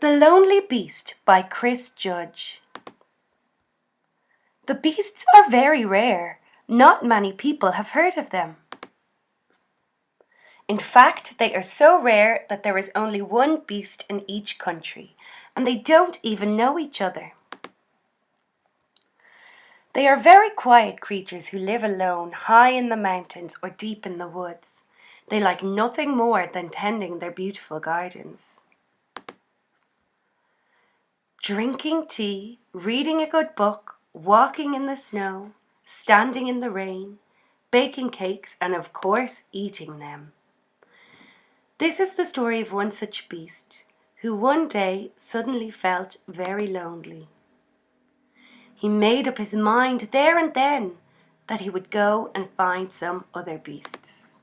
The Lonely Beast by Chris Judge. The beasts are very rare. Not many people have heard of them. In fact, they are so rare that there is only one beast in each country, and they don't even know each other. They are very quiet creatures who live alone high in the mountains or deep in the woods. They like nothing more than tending their beautiful gardens. Drinking tea, reading a good book, walking in the snow, standing in the rain, baking cakes, and of course eating them. This is the story of one such beast who one day suddenly felt very lonely. He made up his mind there and then that he would go and find some other beasts.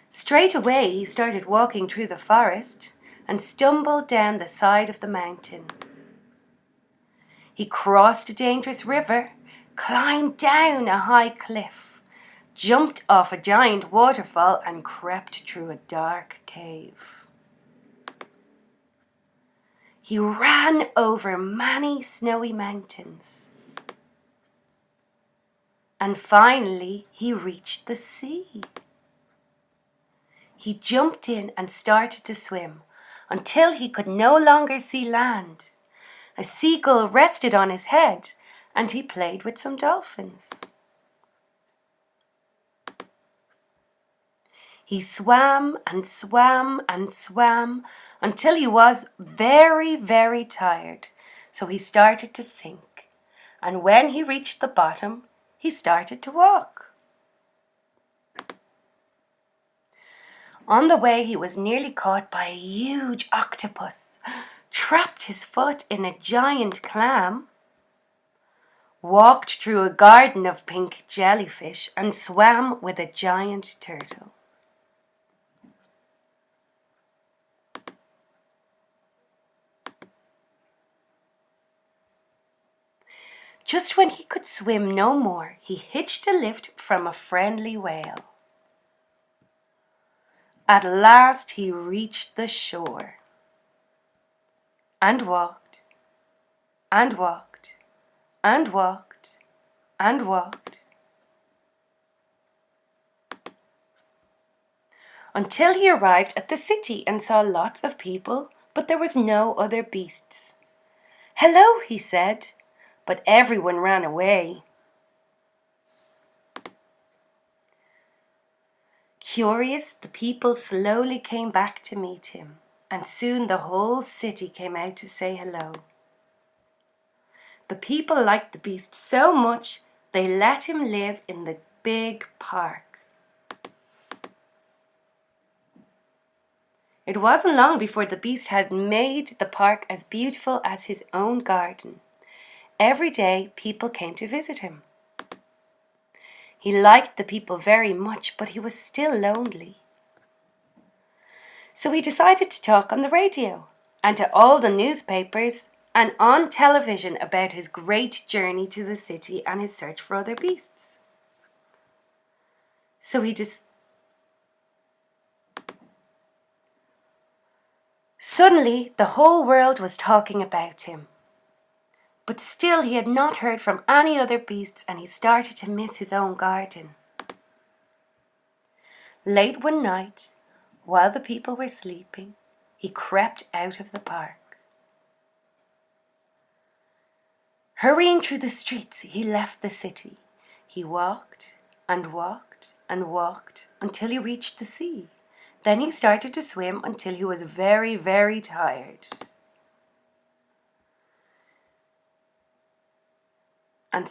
Straight away he started walking through the forest and stumbled down the side of the mountain. He crossed a dangerous river, climbed down a high cliff, jumped off a giant waterfall and crept through a dark cave. He ran over many snowy mountains. And finally he reached the sea. He jumped in and started to swim until he could no longer see land. A seagull rested on his head and he played with some dolphins. He swam and swam and swam until he was very, very tired, so he started to sink. And when he reached the bottom, he started to walk. On the way, he was nearly caught by a huge octopus, trapped his foot in a giant clam, walked through a garden of pink jellyfish, and swam with a giant turtle. Just when he could swim no more, he hitched a lift from a friendly whale. At last he reached the shore and walked and walked and walked and walked until he arrived at the city and saw lots of people, but there was no other beasts. "Hello," he said, but everyone ran away. Curious, the people slowly came back to meet him, and soon the whole city came out to say hello. The people liked the beast so much, they let him live in the big park. It wasn't long before the beast had made the park as beautiful as his own garden. Every day, people came to visit him. He liked the people very much, but he was still lonely. So he decided to talk on the radio and to all the newspapers and on television about his great journey to the city and his search for other beasts. Suddenly, the whole world was talking about him. But still he had not heard from any other beasts and he started to miss his own garden. Late one night, while the people were sleeping, he crept out of the park. Hurrying through the streets, he left the city. He walked and walked and walked until he reached the sea. Then he started to swim until he was very, very tired. And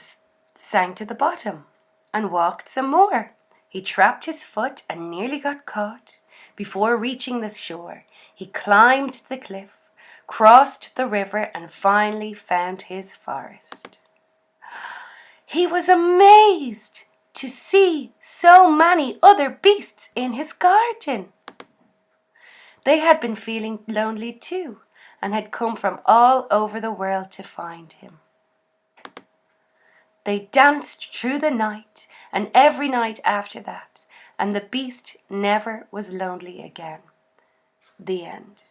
sank to the bottom and walked some more. He trapped his foot and nearly got caught. Before reaching the shore, he climbed the cliff, crossed the river, and finally found his forest. He was amazed to see so many other beasts in his garden. They had been feeling lonely too and had come from all over the world to find him. They danced through the night and every night after that, and the beast never was lonely again. The end.